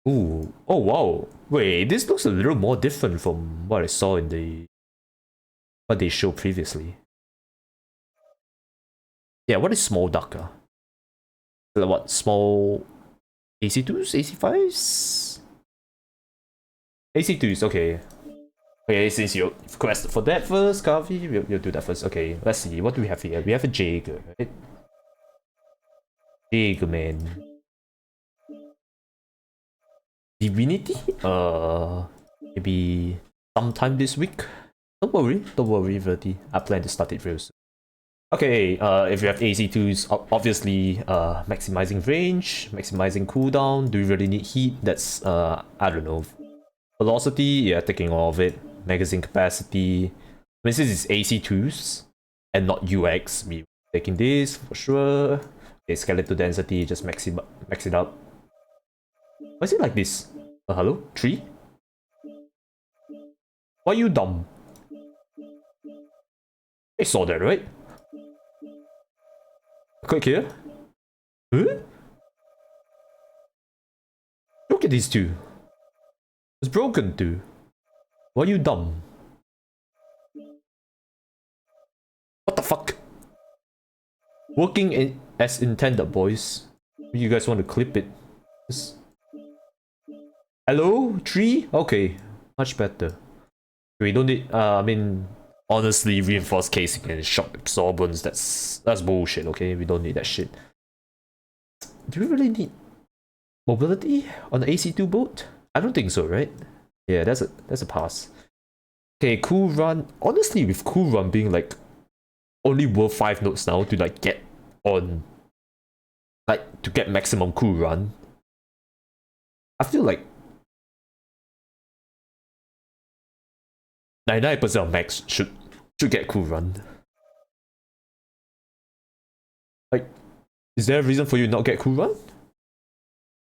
Ooh. Oh wow. Wait, this looks a little more different from what I saw in what they showed previously. Yeah, what is small ducker? Like what, small AC2s? AC5s? AC2s, okay. Okay, since you requested for that first, Kavi, we'll do that first. Okay, let's see. What do we have here? We have a Jaeger, right? Jaeger, man. Divinity? Maybe sometime this week. Don't worry, Verti. I plan to start it real soon. Okay, if you have AC2s, obviously, maximizing range, maximizing cooldown. Do you really need heat? That's, I don't know. Velocity, yeah, taking all of it. Magazine capacity. I mean, since it's AC2s and not UX, we taking this for sure. Okay, skeletal density, just max it up. Why is it like this? Hello? 3? Why are you dumb? I saw that, right? Click here. Huh? Look at these two. It's broken too. Why are you dumb? What the fuck? Working as intended, boys. You guys want to clip it? Hello? 3? Okay. Much better. We don't need, I mean, honestly, reinforced casing and shock absorbance, that's bullshit, okay? We don't need that shit. Do we really need mobility on the AC2 boat? I don't think so, right? Yeah, that's a pass. Okay, cool run. Honestly, with cool run being like only worth 5 notes now to like get on, like to get maximum cool run, I feel like 99% of max should get cool run. Like, is there a reason for you to not get cool run?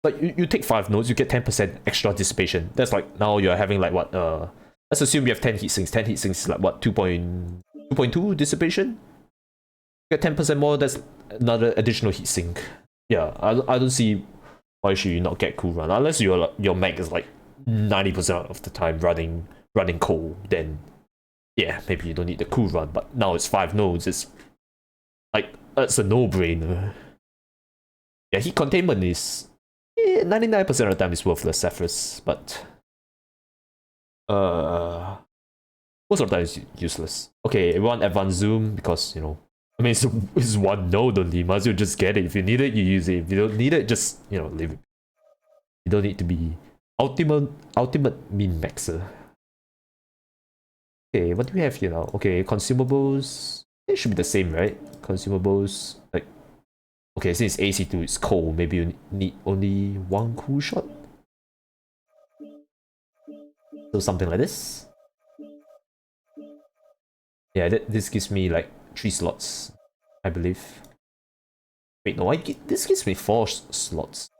Like, you take 5 nodes, you get 10% extra dissipation. That's like, now you're having like what, let's assume you have 10 heat sinks. 10 heat sinks is like what, 2.2 dissipation? Get 10% more, that's another additional heat sink. Yeah, I don't see why should you not get cool run. Unless your mech is like 90% of the time running cold, then yeah, maybe you don't need the cool run. But now it's 5 nodes, it's like, that's a no-brainer. Yeah, heat containment is 99% of the time is worthless, Zephyrus, but most of the time it's useless. Okay, everyone advanced zoom because, you know, I mean, it's one node only. Might as well just get it. If you need it, you use it. If you don't need it, just, you know, leave it. You don't need to be ultimate min maxer. Okay, what do we have here now? Okay, consumables. It should be the same, right? Consumables, like, okay, since AC2 is cold, maybe you need only 1 cool shot. So something like this. Yeah, this gives me like 3 slots, I believe. Wait, no, this gives me 4 slots.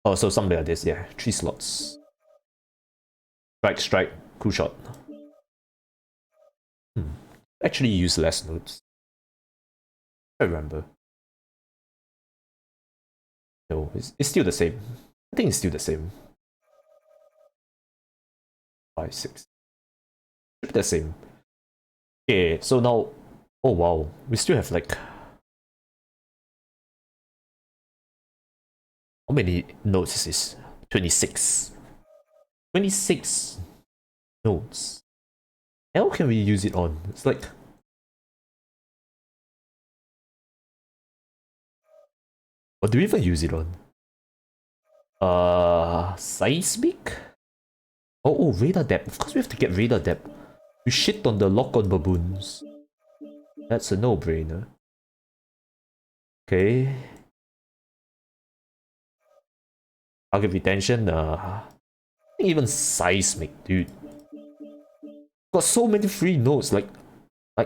Oh, so something like this, yeah. 3 slots. Strike, cool shot. Actually use less nodes. I remember. No, it's still the same. I think it's still the same. 5, 6. Should be the same. Okay, so now, oh wow, we still have like, how many nodes is this? 26. 26 nodes. How can we use it on? It's like, what do we even use it on? Seismic? Oh, radar depth. Of course we have to get radar depth. We shit on the lock-on baboons. That's a no-brainer. Okay. Target retention, even seismic, dude. Got so many free nodes, like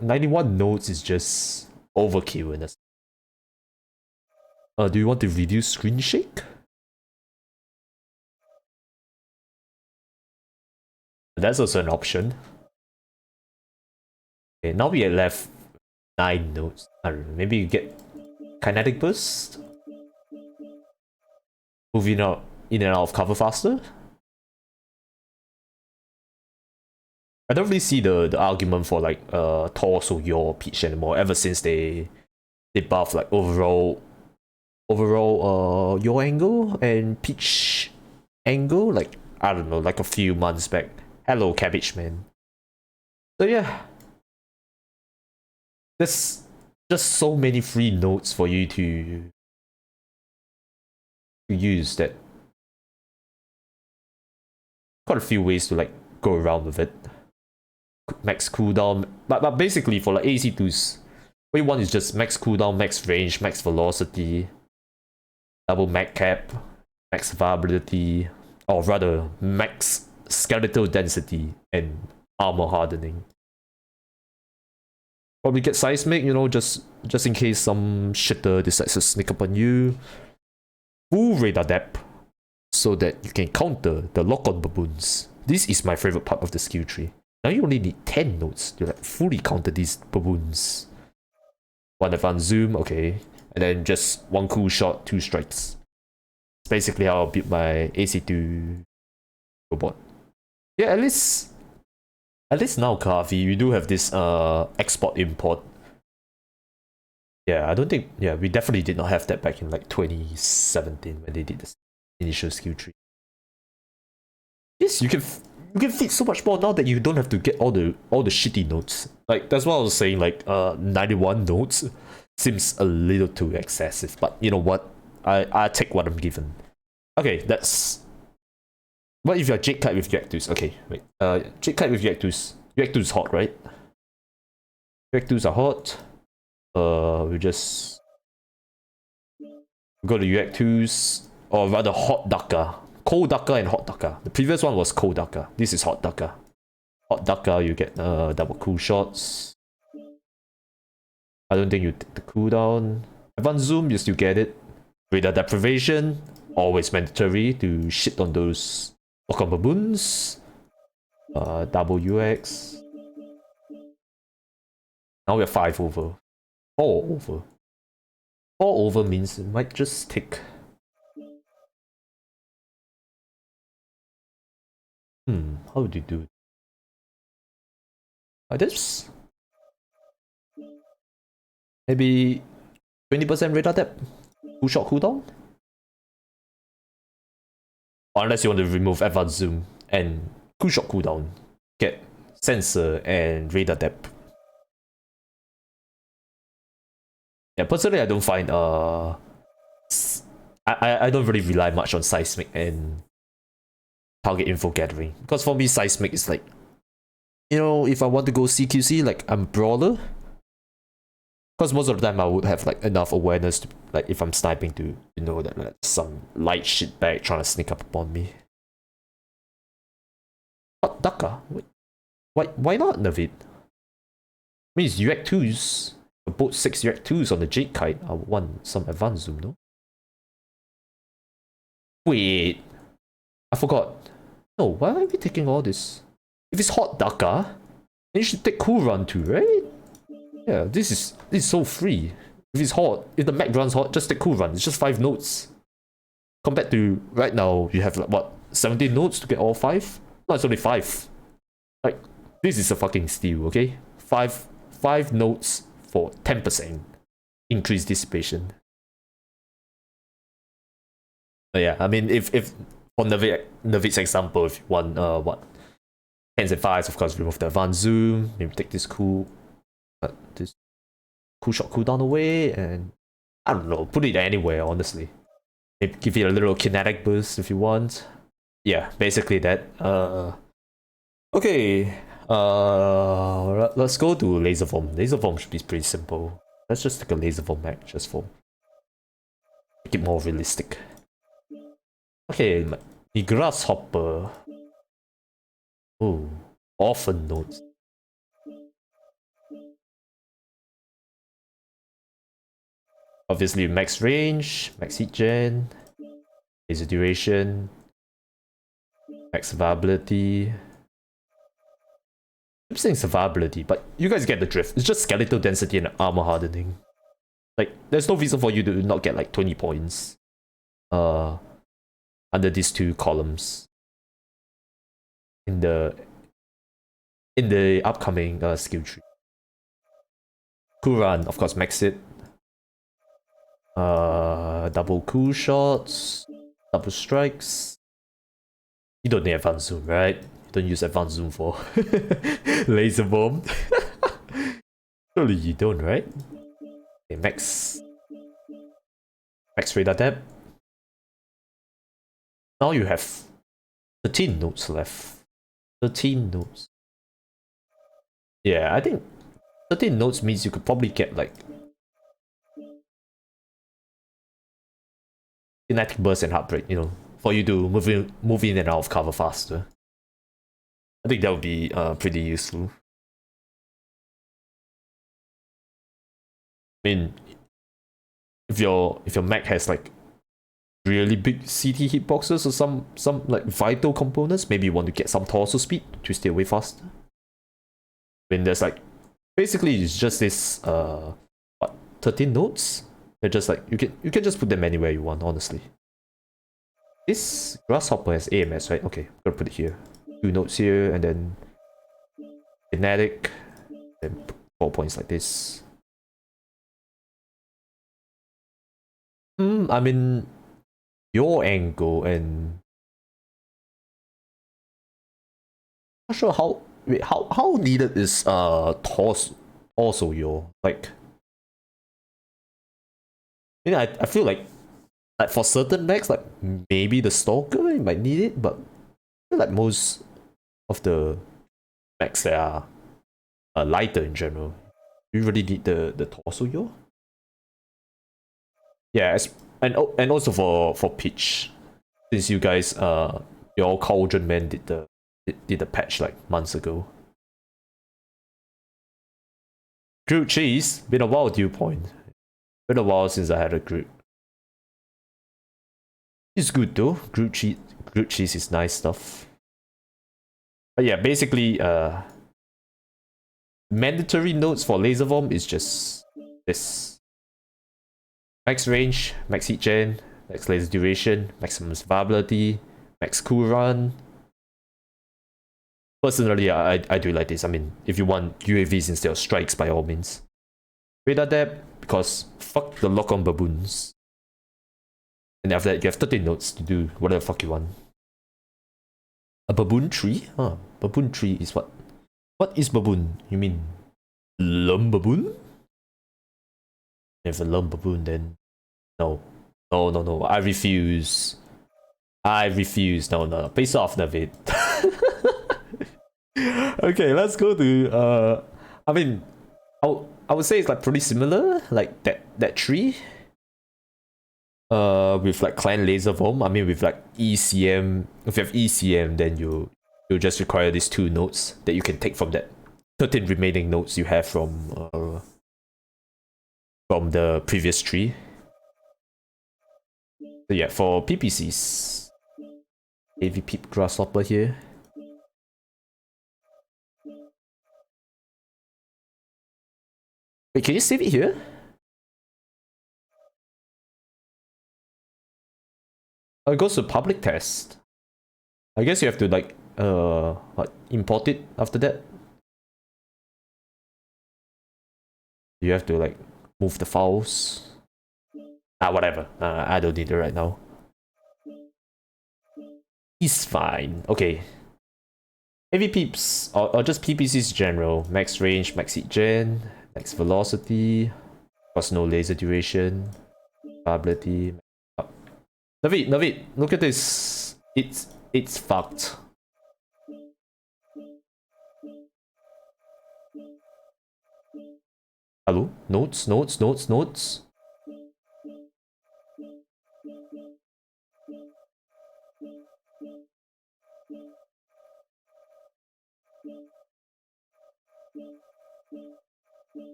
91 nodes is just overkill. Do you want to reduce screen shake? That's also an option. Okay, now we are left 9 nodes. I don't know, maybe you get kinetic burst? Moving out. in and out of cover faster. I don't really see the argument for like torso your Peach anymore ever since they buff like overall your angle and Peach angle, like I don't know, like a few months back. Hello Cabbage Man. So yeah, there's just so many free notes for you to use that quite a few ways to like go around with it. Max cooldown, but basically for like AC2s, what you want is just max cooldown, max range, max velocity, double mag cap, max survivability, or rather max skeletal density and armor hardening. Probably get seismic, you know, just in case some shitter decides to sneak up on you. Full radar depth, so that you can counter the lock-on baboons. This is my favorite part of the skill tree. Now you only need 10 nodes to like fully counter these baboons. One advanced zoom, okay. And then just one cool shot, 2 strikes. It's basically how I build my AC2 robot. Yeah, at least now, Kavi, we do have this export import. Yeah, I don't think, yeah, we definitely did not have that back in like 2017 when they did this initial skill tree. Yes, you can fit so much more now that you don't have to get all the shitty notes. Like that's what I was saying. Like 91 notes seems a little too excessive, but you know what? I take what I'm given. Okay, that's. What if you're Jade Kite with Reactus? Okay, wait. Jade Kite with Reactus. Reactus is hot, right? Reactus are hot. We just go to Reactus, or rather Hot Daka. Cold Daka and Hot Daka. The previous one was Cold Daka. This is Hot Daka. Hot Daka, you get double cool shots. I don't think you take the cooldown. Advanced Zoom, you still get it. Radar Deprivation, always mandatory to shit on those lock-on baboons. Double UX. Now we're 5 over. 4 over. 4 over means it might just take. How would you do it? Like this? Maybe 20% radar depth? Cool shot cooldown? Or unless you want to remove advanced zoom and cool shot cooldown. Get sensor and radar depth. Yeah, personally I don't find I don't really rely much on seismic and target info gathering, because for me seismic is like, you know, if I want to go CQC, like I'm brawler, because most of the time I would have like enough awareness to, like if I'm sniping, to know that like, some light shit bag trying to sneak up upon me. What Daka? Why not nerf it? Means UAC 2s, both 6 UAC 2s on the Jade Kite. I would want some advanced zoom, no? Wait, I forgot. No, why are we taking all this? If it's Hot Daka, then you should take Cool Run too, right? Yeah, this is so free. If it's hot, if the mech run's hot, just take Cool Run. It's just 5 nodes. Compared to right now, you have like what, 17 nodes to get all 5? No, it's only 5. Like, this is a fucking steal, okay? 5 nodes for 10% increased dissipation. But yeah, I mean, if for Navid's example, if you want what, 10s and 5s, of course, remove the advanced zoom, maybe take this this cool shot cooldown away, and I don't know, put it anywhere, honestly. Maybe give it a little kinetic boost if you want. Yeah, basically that. Okay, let's go to laser form. Laser form should be pretty simple. Let's just take a laser form mech just for make it more realistic. Okay, the grasshopper. Oh, orphan nodes. Obviously, max range, max heat gen, laser duration, max survivability. I'm saying survivability, but you guys get the drift. It's just skeletal density and armor hardening. Like, there's no reason for you to not get like 20 points. under these two columns in the upcoming skill tree. Cool run, of course, max it. Double cool shots, double strikes. You don't need advanced zoom, right? You don't use advanced zoom for laser bomb. Surely you don't, right? Okay, max radar depth. Now you have 13 nodes left. 13 nodes. Yeah, I think 13 nodes means you could probably get like kinetic burst and heartbreak, you know, for you to move in and out of cover faster. I think that would be pretty useful. I mean, if your mech has like really big CT hitboxes or some like vital components, maybe you want to get some torso speed to stay away faster. I mean, there's like basically it's just this what 13 nodes. They're just like you can just put them anywhere you want, honestly. This grasshopper has AMS, right? Okay, I'm gonna put it here. 2 nodes here and then kinetic, then 4 points like this. I mean, your angle and not sure how needed is torso also your like. You know, I feel like for certain mechs, like maybe the stalker you might need it, but I feel like most of the mechs that are lighter in general, you really need the torso yo. Yeah, and also for pitch, since you guys your Cauldron Man did the patch like months ago. Grilled cheese, been a while, dew point. Been a while since I had a grilled. It's good though. Grilled cheese is nice stuff. But yeah, basically mandatory nodes for laser bomb is just this. Max range, max heat gen, max laser duration, maximum survivability, max cooldown. Personally, I do like this. I mean, if you want UAVs instead of strikes, by all means. Radar depth, because fuck the lock-on baboons. And after that, you have 13 nodes to do whatever the fuck you want. A baboon tree? Huh, baboon tree is what? What is baboon? You mean lumbaboon? If a lumbaboon, then no. No. I refuse. No. Face off, Navid. Okay, let's go to I mean, I would say it's like pretty similar, like that tree. With like clan laser bomb. I mean, with like ECM. If you have ECM, then you just require these 2 nodes that you can take from that 13 remaining nodes you have from the previous tree. So yeah, for PPCs, AV Peep Grasshopper here. Wait, can you save it here? Oh, it goes to public test. I guess you have to like import it after that. You have to like move the files. Whatever. I don't need it right now. It's fine. Okay. AV peeps or just PPCs general. Max range, max heat gen, max velocity, of course no laser duration, ability. Navid, look at this. It's fucked. Hello? Notes.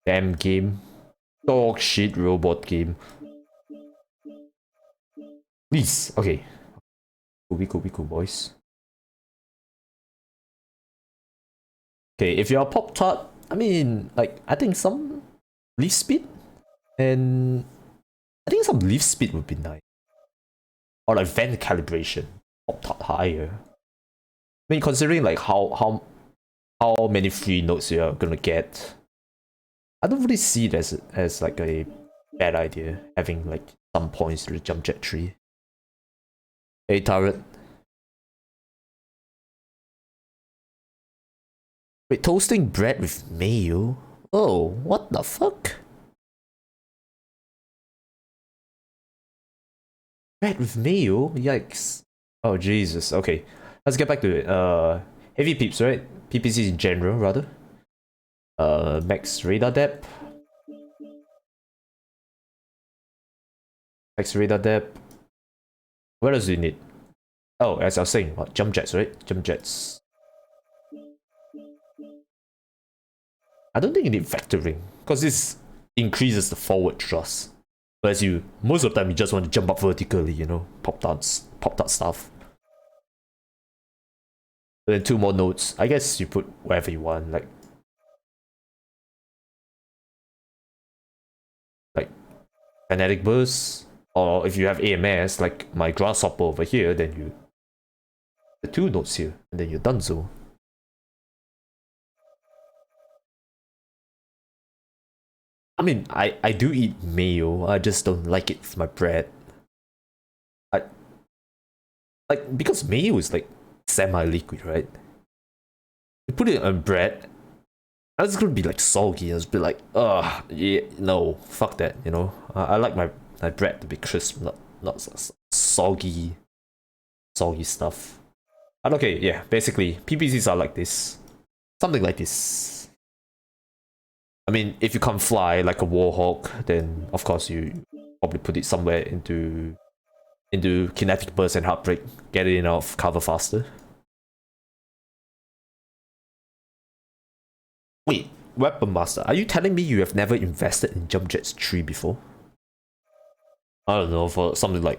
Damn game. Dog shit robot game. Please. Okay. Cool, boys. Okay, if you're a pop tart, I mean, like, I think some leaf speed and I think some leaf speed would be nice. Or like vent calibration. Pop higher. I mean, considering like how many free notes you're gonna get, I don't really see it as like a bad idea, having like some points to the jump jet tree. Hey, turret. Wait, toasting bread with mayo? Oh, what the fuck? Bread with mayo? Yikes. Oh, Jesus. Okay, let's get back to it. Heavy peeps, right? PPCs in general, rather. Max radar depth. Max radar depth. What else do you need? Oh, as I was saying, what, jump jets, right? Jump jets. I don't think you need vectoring, because this increases the forward thrust. Whereas most of the time, you just want to jump up vertically, you know, pop out stuff. And then 2 more nodes. I guess you put wherever you want, like kinetic burst, or if you have AMS, like my grasshopper over here, then you the 2 nodes here, and then you're done. So I mean, I do eat mayo. I just don't like it with my bread. Like, because mayo is like semi-liquid, right? You put it on bread, it's gonna be like soggy. It's be like, yeah, no, fuck that. You know, I like my bread to be crisp, not soggy stuff. And okay, yeah, basically PPCs are like this, something like this. I mean, if you can't fly like a warhawk, then of course you probably put it somewhere into kinetic burst and heartbreak, get it in off cover faster. Wait, Weapon Master, are you telling me you have never invested in Jump Jets 3 before? I don't know, for something like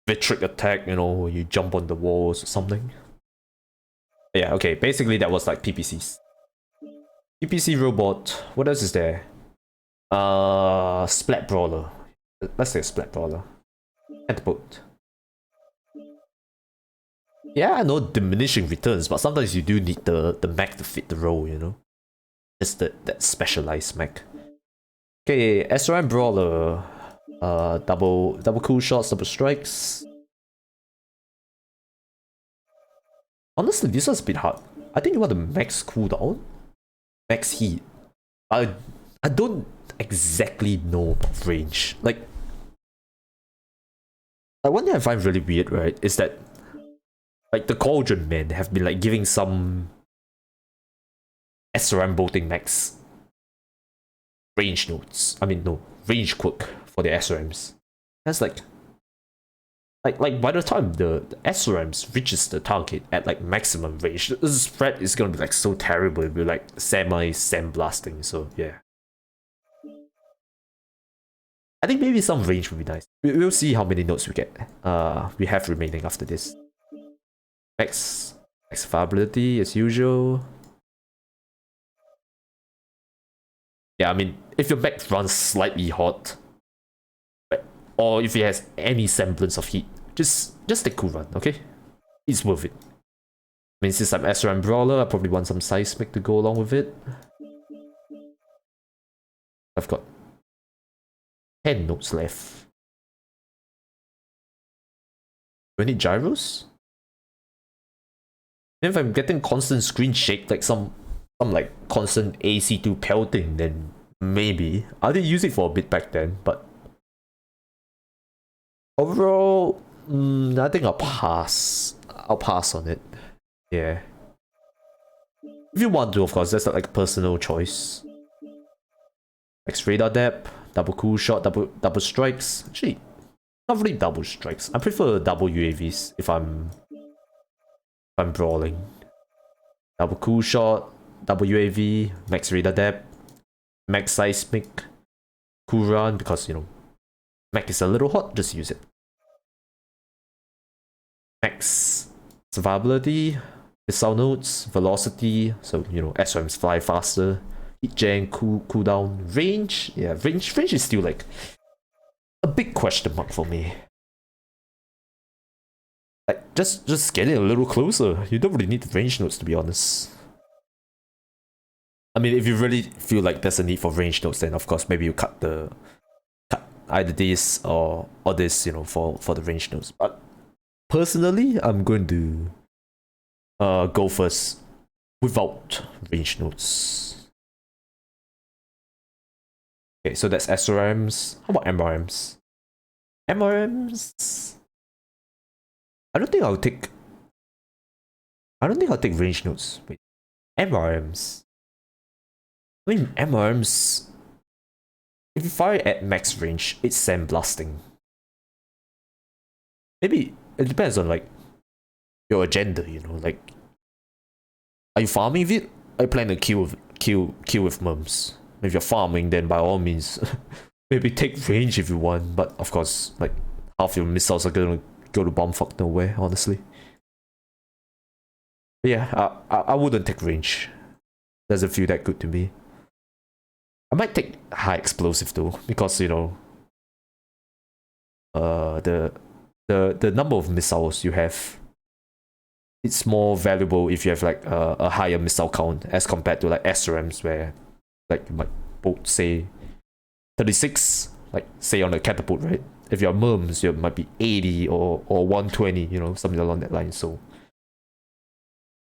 Vitric attack, you know, you jump on the walls or something. Yeah, okay, basically that was like PPCs. PPC robot, what else is there? Splat Brawler. Let's say Splat Brawler. Catapult. Yeah, I know diminishing returns, but sometimes you do need the mech to fit the role, you know? Just that specialized mech. Okay, SRM Brawler. Double cool shots, double strikes. Honestly, this one's a bit hard. I think you want the max cooldown, max heat. I don't exactly know range. Like one thing I find really weird, right, is that like the Cauldron men have been like giving some SRM bolting max range notes. I mean, no, range quirk for the SRMs. That's like by the time the SRMs reaches the target at like maximum range, the spread is gonna be like so terrible. It'll be like sandblasting. So yeah, I think maybe some range would be nice. We'll see how many notes we have remaining after this. Max viability as usual. Yeah, I mean, if your mech runs slightly hot, or if it has any semblance of heat, just take cool run, okay? It's worth it. I mean, since I'm SRM Brawler, I probably want some seismic to go along with it. I've got 10 notes left. Do I need gyros? If I'm getting constant screen shake, like some like constant AC2 pelting, then maybe. I did use it for a bit back then, but overall, I think I'll pass. I'll pass on it. Yeah. If you want to, of course, that's like a personal choice. Max radar depth, double cool shot, double strikes. Actually, not really double strikes. I prefer double UAVs if I'm brawling. Double cool shot, double UAV, max radar depth, max seismic, cool run, because you know mech is a little hot, just use it. Max survivability, missile nodes, velocity, so you know SRMs fly faster. Hit gen, cooldown, range. Yeah, range is still like a big question mark for me. Like, just get it a little closer. You don't really need the range notes, to be honest. I mean, if you really feel like there's a need for range notes, then of course maybe you cut either this or this, you know, for the range notes. But personally, I'm going to go first without range notes. Okay, so that's SRMs. How about MRMs? MRMs. I don't think I'll take range notes. Wait, MRMs. I mean, MRMs. If you fire at max range, it's sandblasting. Maybe it depends on like your agenda, you know, like, are you farming with it? Are you planning to kill with mums? If you're farming, then by all means, maybe take range if you want. But of course, like, half your missiles are gonna go to bumfuck nowhere, honestly. But yeah, I wouldn't take range. Doesn't feel that good to me. I might take high explosive though, because you know, the number of missiles you have, it's more valuable if you have like a higher missile count as compared to like SRMs, where like you might both say 36, like say on a catapult, right? If you're mums, you might be 80 or 120, you know, something along that line. So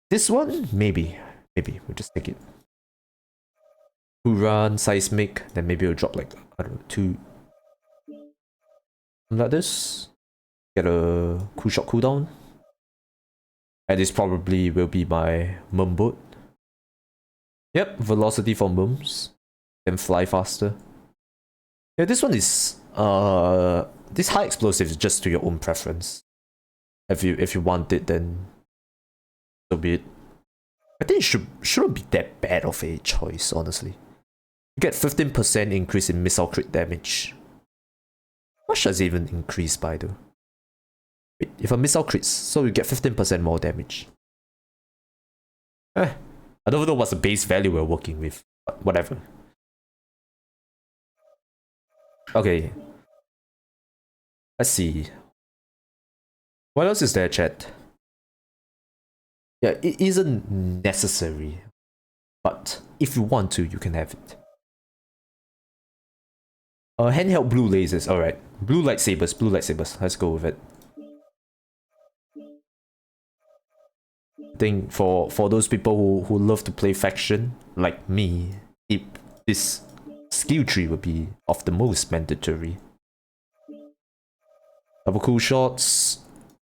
this one, maybe we'll just take it. Run seismic, then maybe we'll drop like, I don't know, 2 like this. Get a cool shot cooldown. And this probably will be my mum boat. Yep, velocity for mums. Then fly faster. Yeah, this one is this high explosive is just to your own preference. If you want it, then so be it. I think it shouldn't be that bad of a choice, honestly. You get 15% increase in missile crit damage. How much does it even increase by though? Wait, if a missile crits, so you get 15% more damage. I don't know what's the base value we're working with, but whatever. Okay. Let's see. What else is there, chat? Yeah, it isn't necessary, but if you want to, you can have it. Handheld blue lasers, alright. Blue lightsabers, let's go with it. I think for those people who love to play faction, like me, this skill tree would be of the most mandatory. Double cool shots,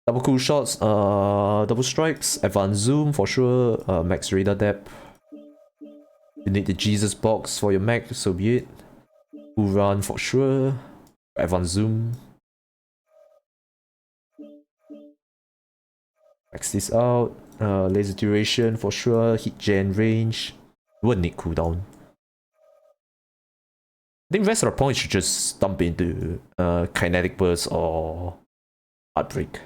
double strikes, advanced zoom for sure, max radar depth. You need the Jesus box for your mech, so be it. Cool run for sure, advanced zoom. Max this out, laser duration for sure, hit gen range. Wouldn't need cooldown. I think rest of the points should just dump into kinetic burst or heartbreak.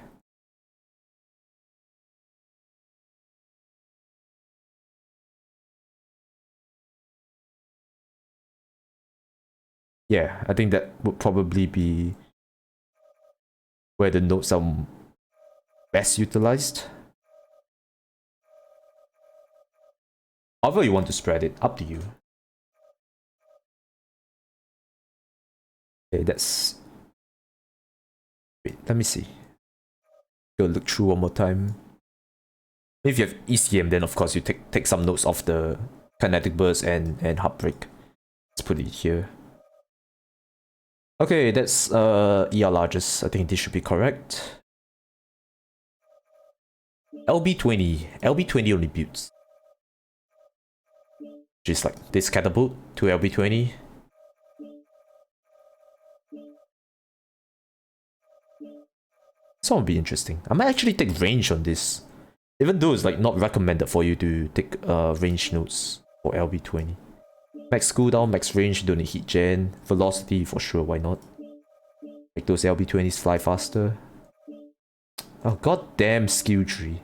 Yeah, I think that would probably be where the notes are best utilized. However you want to spread it, up to you. Okay, that's... Wait, let me see. Go look through one more time. If you have ECM, then of course you take some notes of the kinetic burst and heartbreak. Let's put it here. Okay, that's ER largest. I think this should be correct. LB20 only builds. Just like this catapult to LB20. This one will be interesting. I might actually take range on this. Even though it's like not recommended for you to take range notes for LB20. Max cooldown, max range, don't need heat gen. Velocity for sure, why not? Make those LB20s fly faster. Oh, goddamn skill tree.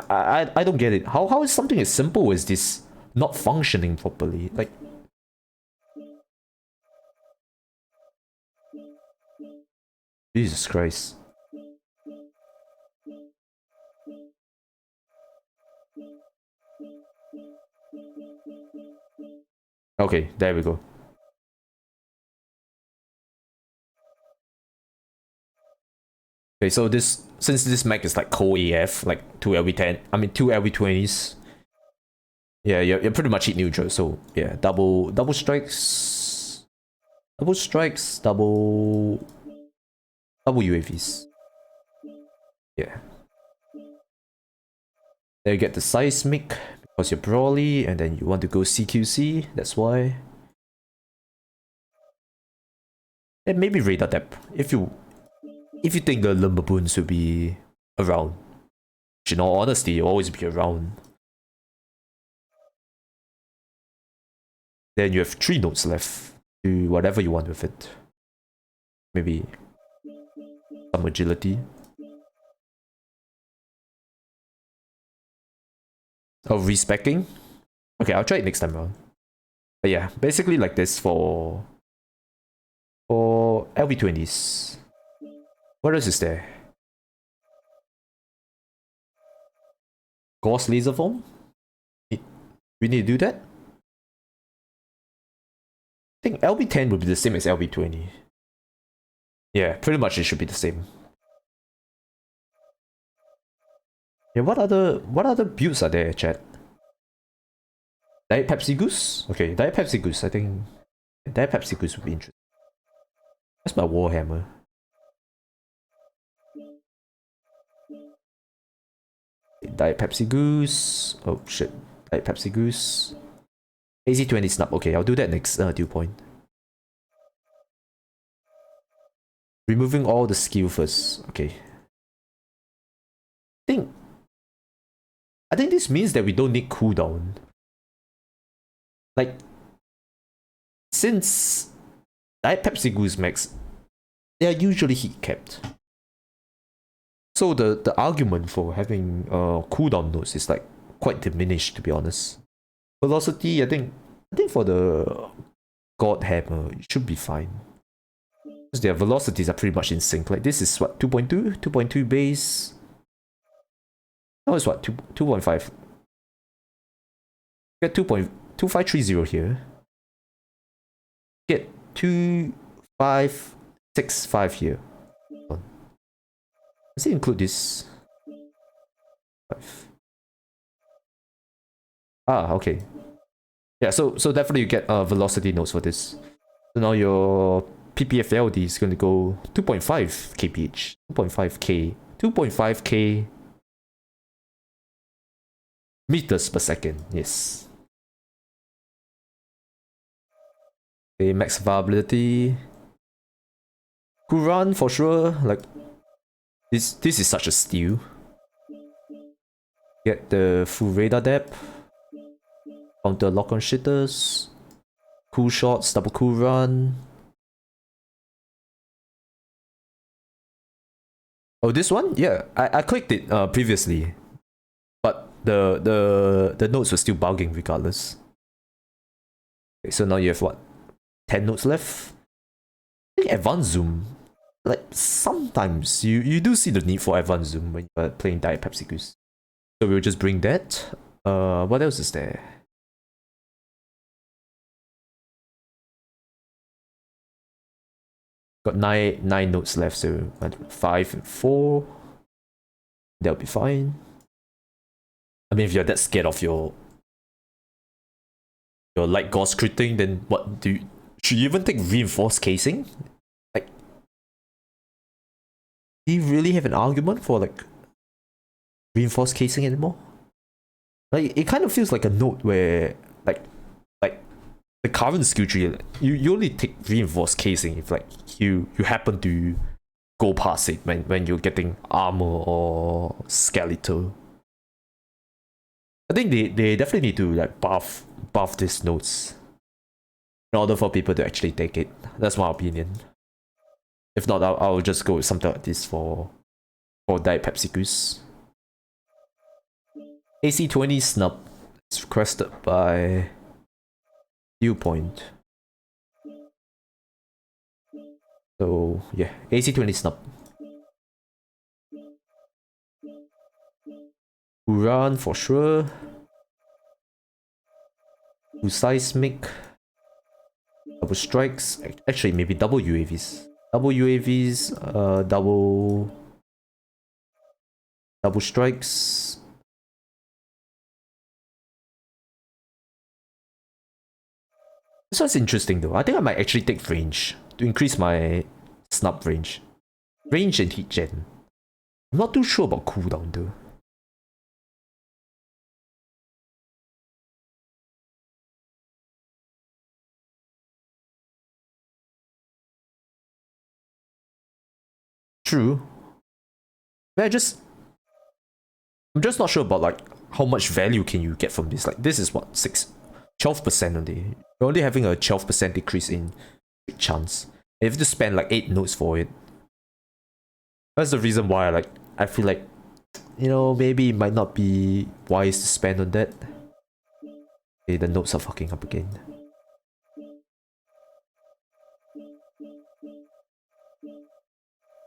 I don't get it. How is something as simple as this not functioning properly? Like, Jesus Christ. Okay, there we go. Okay, so since this mech is like cold AF, like 2 LV10, I mean 2 LV20s. Yeah, you're pretty much hit neutral, so yeah, double strikes. Double strikes, double UAVs. Yeah. Then you get the seismic because you're brawly, and then you want to go CQC, that's why. And maybe radar depth if you think the Lumberboons will be around. Which in all honesty, you'll always be around. Then you have 3 nodes left. Do whatever you want with it. Maybe some agility. Oh, respecking? Okay, I'll try it next time around. But yeah, basically like this for LV20s. What else is there? Gauss laser form? We need to do that? I think LV10 would be the same as LV20. Yeah, pretty much it should be the same. Yeah, what other builds are there, chat? Diet Pepsi Goose? Okay, Diet Pepsi Goose, I think Diet Pepsi Goose would be interesting. That's my Warhammer. Diet Pepsi Goose. Oh shit. Diet Pepsi Goose. AZ20 snap. Okay, I'll do that next dew point. Removing all the skill first. Okay. I think this means that we don't need cooldown. Like, since Diet Pepsi Goose mechs, they are usually heat capped. So the argument for having cooldown nodes is like quite diminished, to be honest. Velocity, I think for the God Hammer, it should be fine. Because their velocities are pretty much in sync. Like this is what, 2.2? 2.2 base. No, it's what, 2.5. Get 2.2530 here. Get 2565 here. Does it include this? 5. Ah, okay. Yeah, so definitely you get velocity nodes for this. So now your PPFLD is going to go 2.5 kph, 2.5k, 2.5k meters per second. Yes. Okay, max viability. Cool run for sure. Like this is such a steal. Get the full radar depth. Counter lock on shitters. Cool shots, double cool run. Oh, this one? Yeah, I clicked it previously. But the nodes were still bugging regardless. Okay, so now you have what? 10 nodes left? I think advanced zoom. Like sometimes you do see the need for advanced zoom when you're playing Diet Pepsi Goose. So we'll just bring that. What else is there? Got nine nodes left, so 5 and 4. That'll be fine. I mean, if you're that scared of your light gauss critting, then what should you even take reinforced casing? Like, do you really have an argument for like reinforced casing anymore? Like, it kind of feels like a note where like the current skill tree, you only take reinforced casing if like you happen to go past it when you're getting armor or skeletal. I think they definitely need to like buff these nodes in order for people to actually take it. That's my opinion. If not, I'll just go with something like this for Diet Pepsi Goose. AC20 snub. It's requested by Viewpoint. So yeah, AC-20 snub. Run for sure. Seismic. Double strikes. Actually, maybe double UAVs. Double UAVs. Double strikes. This one's interesting though. I think I might actually take range to increase my snub range. Range and heat gen. I'm not too sure about cooldown though. True. But I'm just not sure about like how much value can you get from this. Like this is what 12% only. You're only having a 12% decrease in chance. You have to spend like 8 notes for it. That's the reason why like I feel like, you know, maybe it might not be wise to spend on that. Okay, the notes are fucking up again.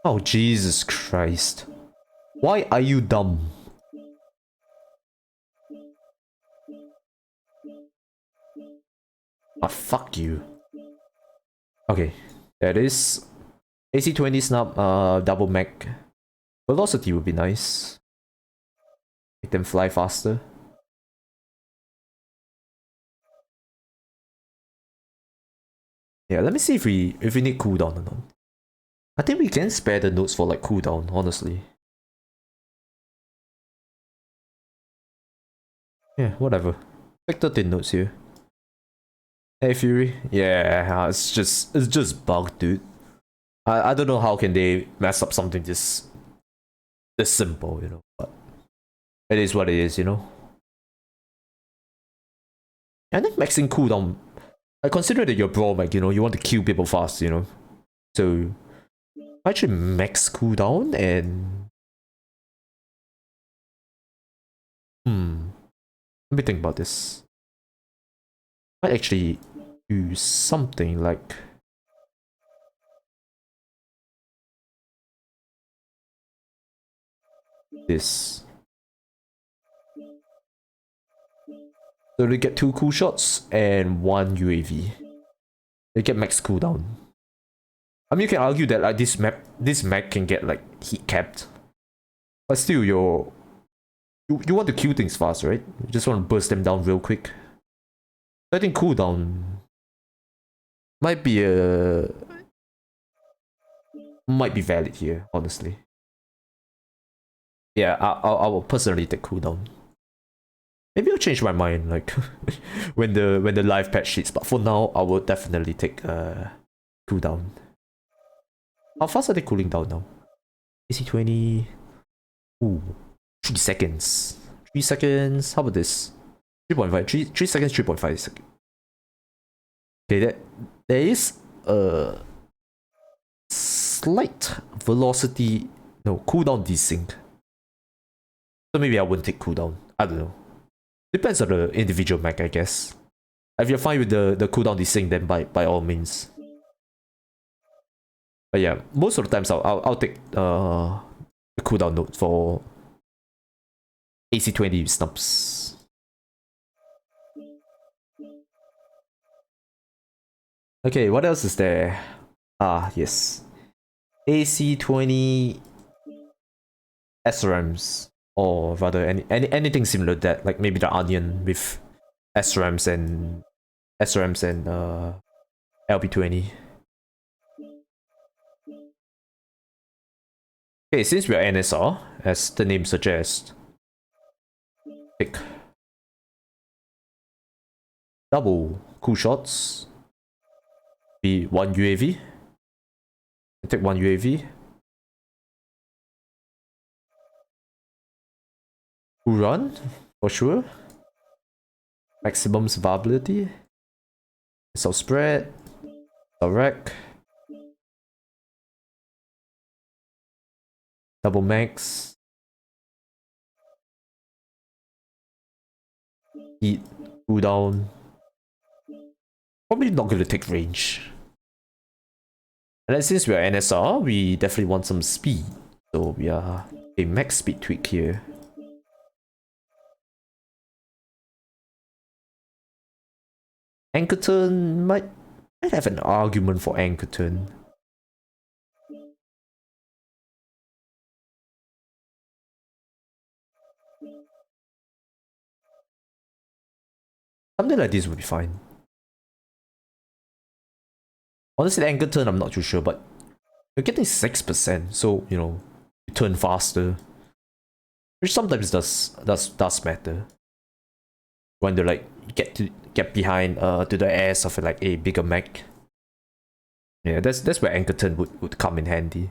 Oh, Jesus Christ. Why are you dumb? Ah, fuck you. Okay, that is AC-20 snub, double mech. Velocity would be nice. Make them fly faster. Yeah, let me see if we need cooldown or not. I think we can spare the notes for like cooldown, honestly. Yeah, whatever. Like 13 notes here. Hey Fury. Yeah, it's just bugged, dude. I don't know how can they mess up something this simple, you know, but it is what it is, you know. I think maxing cooldown, I consider that you're bro, like, you know, you want to kill people fast, you know. So actually max cooldown and let me think about this. I actually do something like this. So they get 2 cool shots and 1 UAV. They get max cooldown. I mean, you can argue that like this map can get like heat capped, but still, you want to kill things fast, right? You just want to burst them down real quick. I think cooldown might be valid here, honestly. Yeah, I will personally take cooldown. Maybe I'll change my mind like when the live patch hits, but for now I will definitely take cooldown. How fast are they cooling down now? AC-20. Ooh, 3 seconds. 3 seconds. How about this? 3.5. 3 seconds, 3.5 seconds. Okay, there is a slight velocity, no, cooldown desync. So maybe I wouldn't take cooldown. I don't know. Depends on the individual mech, I guess. If you're fine with the cooldown desync, then by all means. But yeah, most of the times I'll take the cooldown note for AC-20 snubs. Okay, what else is there? Ah, yes. AC-20 SRAMs. Or rather, anything similar to that. Like maybe the Onion with SRAMs and LP20. Okay, since we are NSR, as the name suggests, pick double cool shots. Be 1 UAV. Take 1 UAV. Cool run, for sure. Maximum survivability. Missile spread. Direct. Double max. Heat. Cooldown. Probably not gonna take range. And then since we are NSR, we definitely want some speed. So we are a max speed tweak here. Anchor turn might have an argument for anchor turn. Something like this would be fine. Honestly, anchor turn, I'm not too sure, but you're getting 6%, so you know, you turn faster, which sometimes does matter when they like get behind to the ass of like a bigger mech. Yeah, that's where anchor turn would come in handy.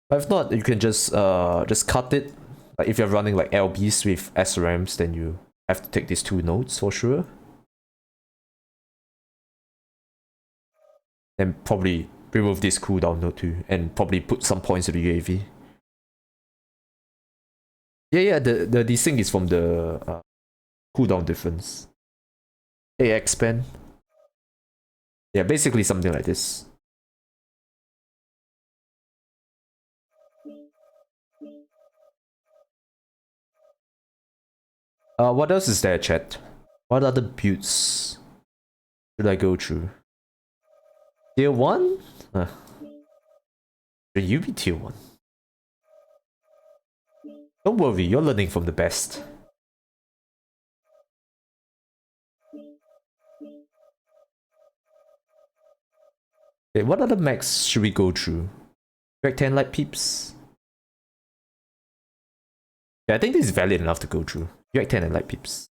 But if not, you can just cut it. Like if you're running like LBs with SRAMs, then you have to take these 2 nodes for sure. Then probably remove this cooldown node too, and probably put some points to the UAV. Yeah, the desync is from the cooldown difference. expand. Yeah, basically something like this. What else is there, chat? What other builds should I go through? Tier 1? Should you be tier 1? Don't worry, you're learning from the best. Okay, what other mechs should we go through? Rec 10 light peeps? Yeah, I think this is valid enough to go through. Rec 10 and light peeps.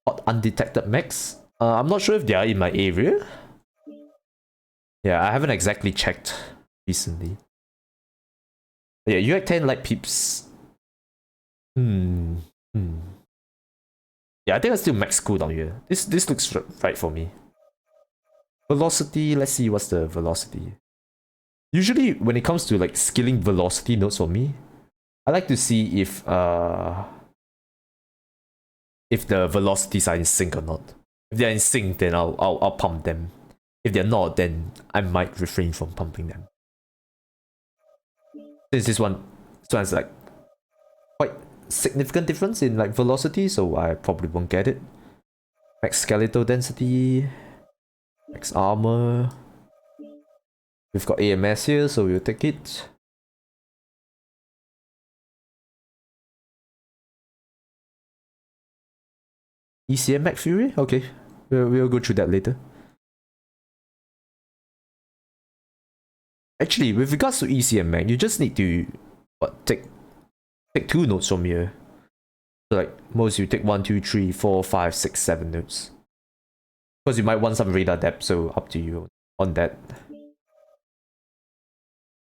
Hot undetected mechs? I'm not sure if they are in my area. Yeah, I haven't exactly checked recently. But yeah, UX 10 light peeps. Yeah, I think I still max cooldown here. This looks right for me. Velocity, let's see what's the velocity. Usually when it comes to like skilling velocity nodes for me, I like to see if the velocities are in sync or not. If they're in sync, then I'll pump them. If they're not, then I might refrain from pumping them. Since this one has like quite significant difference in like velocity, so I probably won't get it. Max skeletal density, max armor. We've got AMS here, so we'll take it. ECM Mac Fury? Okay, we'll go through that later. Actually, with regards to ECM Mac, you just need to take 2 notes from here. So like most you take 1, 2, 3, 4, 5, 6, 7 notes. Because you might want some radar depth, so up to you on that.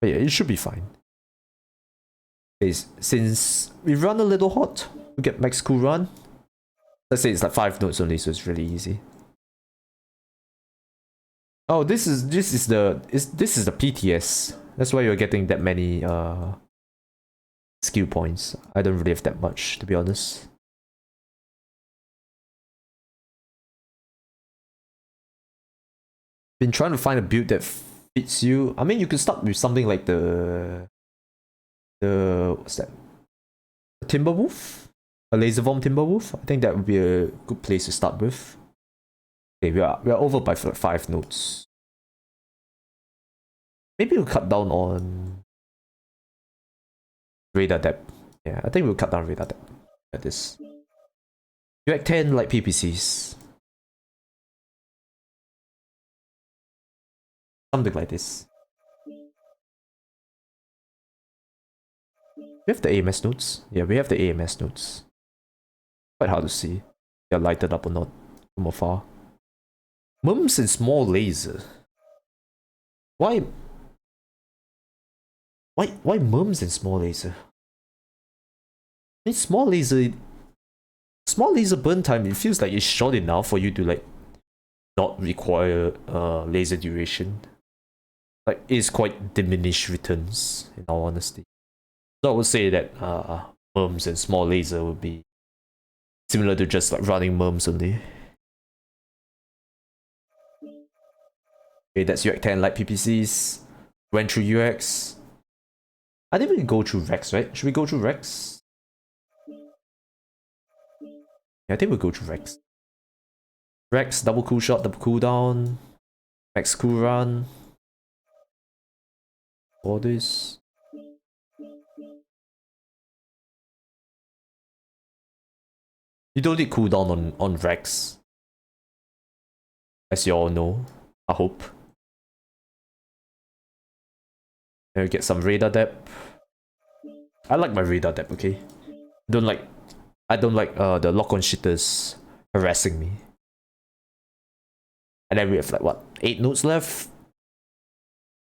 But yeah, it should be fine. Okay, since we run a little hot, we get max cool run. Let's say it's like 5 notes only, so it's really easy. Oh, this is the PTS. That's why you're getting that many skill points. I don't really have that much, to be honest. Been trying to find a build that fits you. I mean, you could start with something like the what's that? A Timberwolf? A Laser Vom Timberwolf? I think that would be a good place to start with. Okay, we are over by 5 notes. Maybe we'll cut down on radar depth. Yeah, I think we'll cut down radar depth at this. You like 10 like PPCs. Something like this. We have the AMS nodes. Yeah, we have the AMS nodes. Quite hard to see if they're lighted up or not from afar. Mwo'S and small laser. Why Mwo'S and small laser? I mean, small laser burn time, it feels like it's short enough for you to like not require laser duration. Like it's quite diminished returns in all honesty. So I would say that Mwo'S and small laser would be similar to just like running Mwo'S only. Okay, that's UX 10 light PPCs. Went through UX. I think we can go through Rex, right? Should we go through Rex? Yeah, I think we'll go through Rex. Rex, double cool shot, double cooldown. Max cool run. All this. You don't need cooldown on Rex. As you all know. I hope. And we get some radar depth. I like my radar depth, okay? I don't like the lock-on shitters harassing me. And then we have like what, 8 nodes left?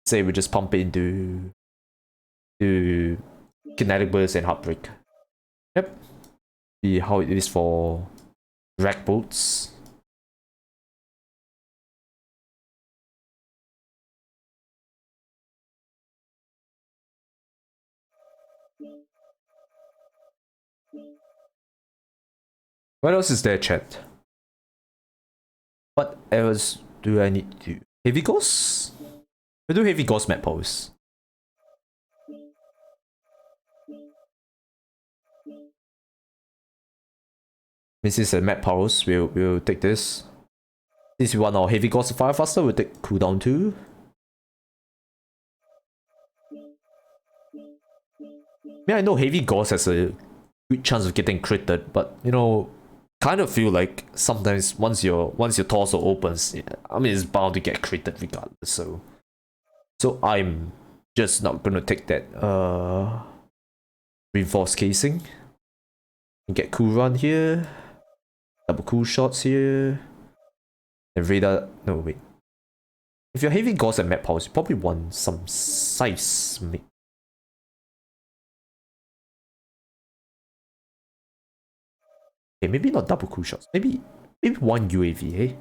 Say we just pump it into kinetic burst and heartbreak. Yep. See how it is for rack bolts. What else is there, chat? What else do I need to do? Heavy Ghosts? We'll do Heavy Ghost map pose. This is a map pose. We'll take this. Since we want our Heavy Ghost to fire faster, we'll take cooldown too. Yeah, I know Heavy Ghost has a good chance of getting critted, but you know, kind of feel like sometimes once your torso opens, I mean it's bound to get critted regardless. So I'm just not gonna take that reinforced casing. And get cool run here, double cool shots here, and radar. No wait. If you're Heavy Ghost and map pulse, you probably want some seismic. Okay, maybe not double cool shots. Maybe one UAV, hey?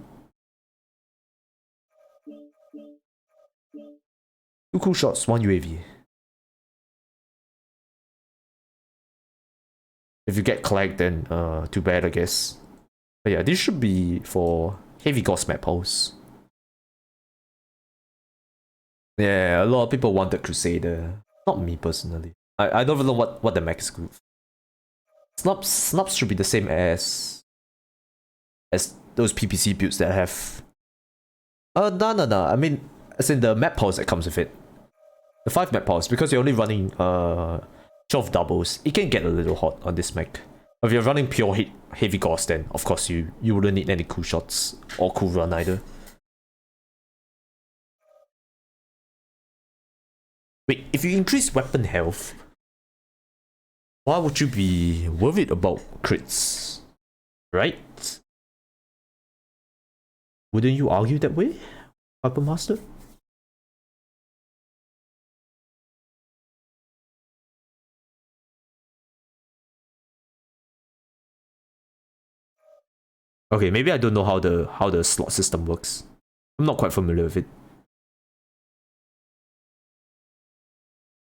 2 cool shots, 1 UAV. If you get clagged, then too bad, I guess. But yeah, this should be for Heavy Ghost map pulse. Yeah, a lot of people wanted Crusader. Not me personally. I don't even know what the max group. Snubs should be the same as those PPC builds that have. No. I mean, as in the map pulse that comes with it. The 5 map pulse, because you're only running 12 doubles, it can get a little hot on this mech. If you're running pure Heavy Ghost, then of course you wouldn't need any cool shots or cool run either. Wait, if you increase weapon health, why would you be worried about crits? Right? Wouldn't you argue that way, Weapon Master? Okay, maybe I don't know how the slot system works. I'm not quite familiar with it.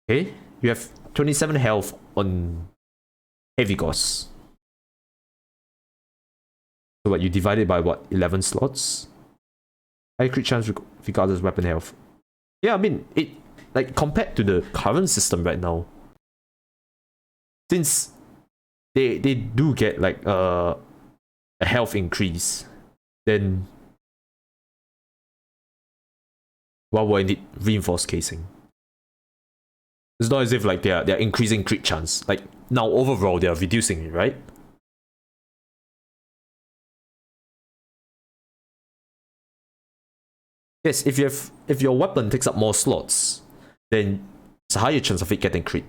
Okay, you have 27 health on Heavy Ghost. So what, you divide it by what, 11 slots? High crit chance regardless of weapon health. Yeah, I mean, it, like, compared to the current system right now, since they do get like a health increase, then why would I need reinforced casing? It's not as if like they're increasing crit chance. Like now overall they're reducing it, right? Yes, if your weapon takes up more slots, then it's a higher chance of it getting crit.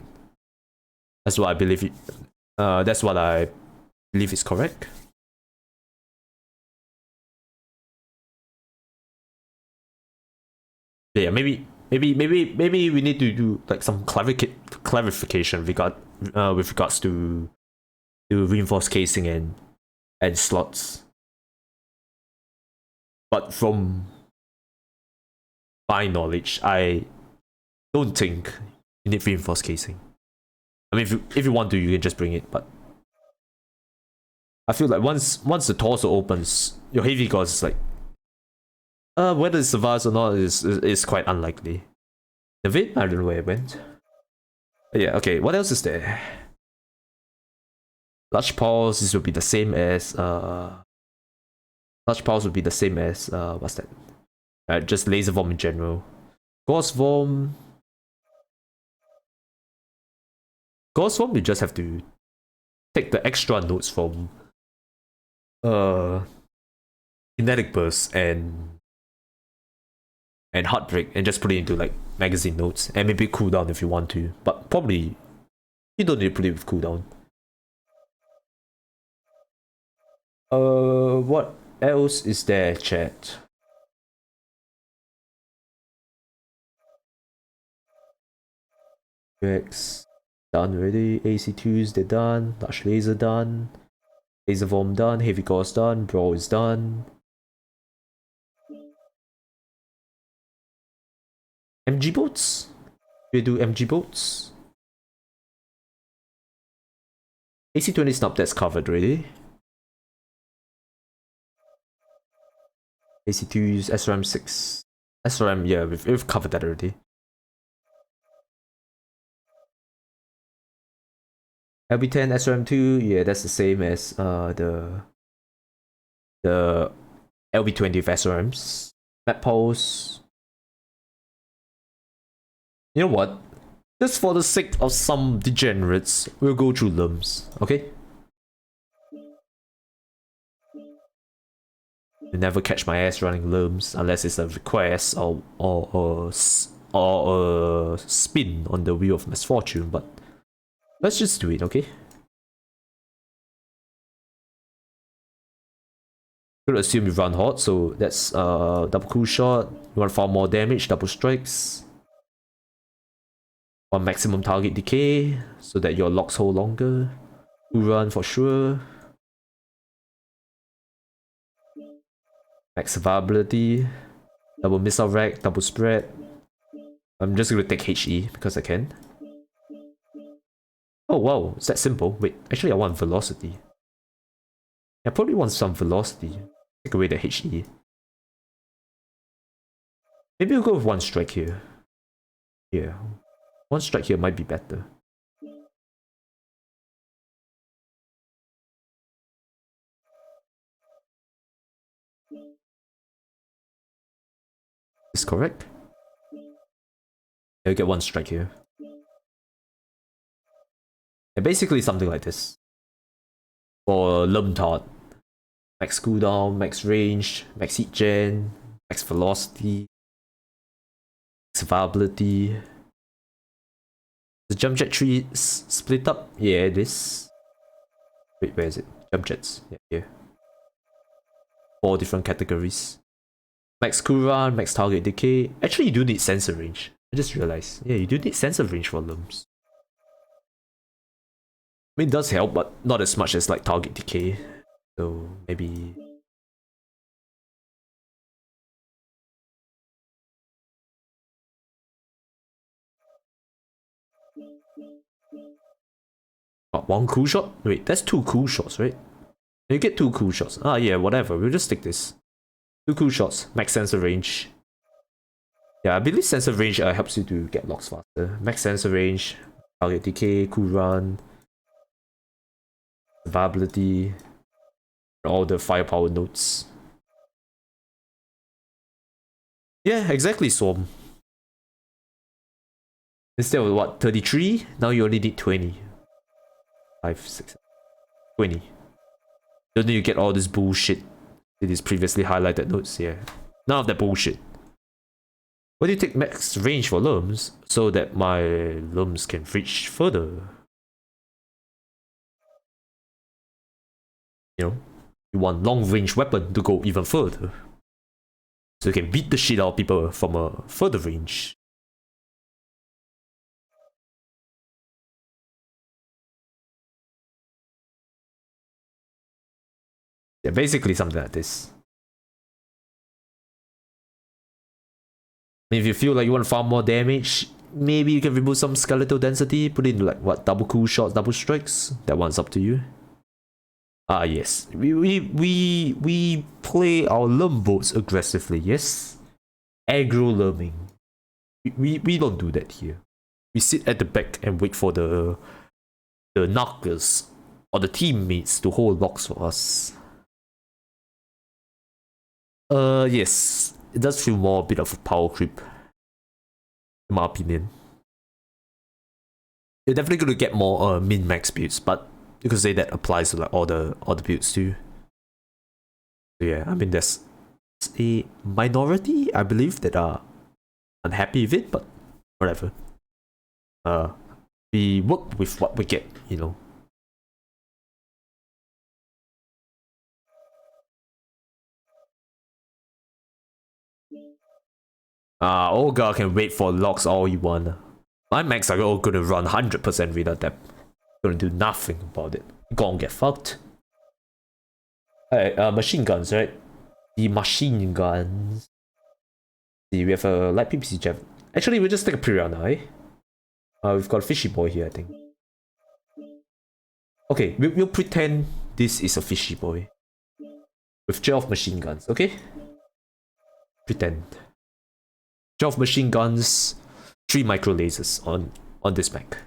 That's what I believe. That's what I believe is correct. Yeah, maybe we need to do like some clarification with regards to reinforced casing and slots. But from my knowledge, I don't think you need reinforced casing. I mean, if you want to, you can just bring it. But I feel like once the torso opens, your Heavy Ghost is like Whether it survives or not is quite unlikely. David, I don't know where it went. But yeah, okay, what else is there? Large pulse, this would be the same as large pulse would be the same as what's that? Just laser bomb in general. Gauss bomb. Gauss bomb, you just have to take the extra nodes from kinetic burst and heartbreak and just put it into like magazine nodes and maybe cooldown if you want to, but probably you don't need to put it with cooldown. What else is there, chat? UX done already. AC2s they're done. Large laser done. Laser bomb done. Heavy gauss done. Brawl is done. MG boats? Do we do MG boats? AC20 snub, that's covered already. AC2s, SRM6. SRM, yeah, we've covered that already. LB10, SRM2, yeah, that's the same as the LB20 with SRMs. Map pulse. You know what? Just for the sake of some degenerates, we'll go through LUMs, okay? You never catch my ass running LUMs unless it's a request or a spin on the wheel of misfortune, but let's just do it, okay? Gonna assume you run hot, so that's double cool shot. You want far more damage, double strikes. On maximum target decay, so that your locks hold longer. Cool run for sure. Max survivability. Double missile rack, double spread. I'm just gonna take HE because I can. Oh wow, it's that simple. Wait, actually I want velocity. I probably want some velocity. Take away the HE. Maybe we'll go with one strike here. Yeah. One strike here might be better. Is correct? Yeah, we get one strike here. Yeah, basically something like this. For Lumtard. Max cooldown, max range, max heat gen, max velocity, survivability. The jump jet tree split up? Yeah, it is. Wait, where is it? Jump jets. Yeah, here. 4 different categories. Max cooldown, max target decay. Actually, you do need sensor range. I just realized. Yeah, you do need sensor range for LUMs. I mean, it does help, but not as much as like target decay. So maybe. Oh, one cool shot? Wait, that's 2 cool shots, right? You get 2 cool shots. Ah, yeah, whatever. We'll just take this. 2 cool shots. Max sensor range. Yeah, I believe sensor range helps you to get locks faster. Max sensor range, target decay, cool run, survivability, all the firepower nodes. Yeah, exactly, Swarm. Instead of what, 33? Now you only need 20. 5, 6, 20. Don't need to get all this bullshit. It is previously highlighted notes here. None of that bullshit. Why do you take max range for LUMs so that my LUMs can reach further? You know, you want long range weapon to go even further. So you can beat the shit out of people from a further range. Yeah, basically something like this. If you feel like you want far more damage, maybe you can remove some skeletal density, put in like what, double cool shots, double strikes. That one's up to you. Ah, yes. We play our lumboats aggressively, yes? Aggro lurming. We don't do that here. We sit at the back and wait for the knockers or the teammates to hold locks for us. Yes. It does feel more a bit of a power creep. In my opinion. You're definitely gonna get more min-max builds, but you could say that applies to like all the builds too. So yeah, I mean there's a minority, I believe, that are unhappy with it, but whatever. We work with what we get, you know. Olga can wait for locks all you want. My max are all gonna run 100% without that. Gonna do nothing about it. Gonna get fucked. Alright, machine guns, right? The machine guns. See, we have a light PPC jab. Actually, we'll just take a piranha, eh? We've got a fishy boy here, I think. Okay, we'll pretend this is a fishy boy. With 12 machine guns, okay? Pretend. 12 machine guns, 3 micro lasers on this mech.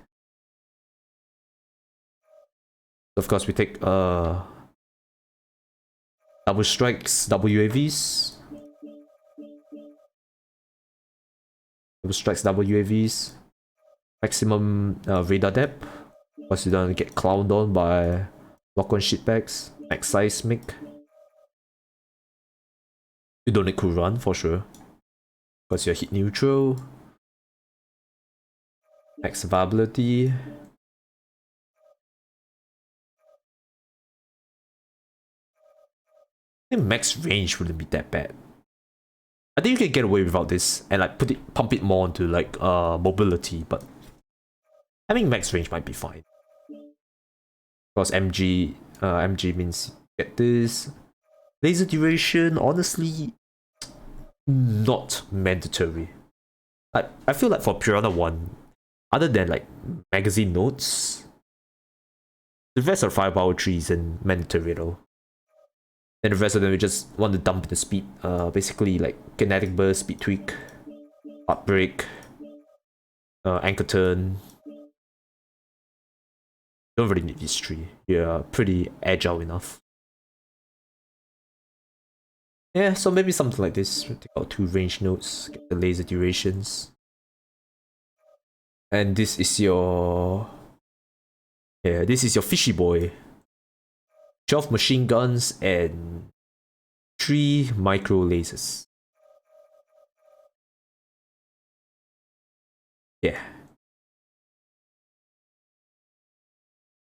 Of course, we take double strikes, double UAVs. Double strikes, double UAVs. Maximum radar depth. Because you don't get clowned on by lock-on shitbags. Max seismic. You don't need cool run for sure. Because you're hit neutral. Max survivability. I think max range wouldn't be that bad. I think you can get away without this and like pump it more into like mobility, but having max range might be fine. Because MG means get this. Laser duration, honestly, not mandatory. I feel like for Piranha 1, other than like magazine notes, the rest are firepower trees and mandatory though. And the rest of them we just want to dump the speed. Basically like kinetic burst, speed tweak, heartbreak, anchor turn. Don't really need these three. You're pretty agile enough. Yeah, so maybe something like this. We'll take out 2 range nodes, get the laser durations. And this is your... Yeah, this is your fishy boy. 12 machine guns and 3 micro lasers. Yeah.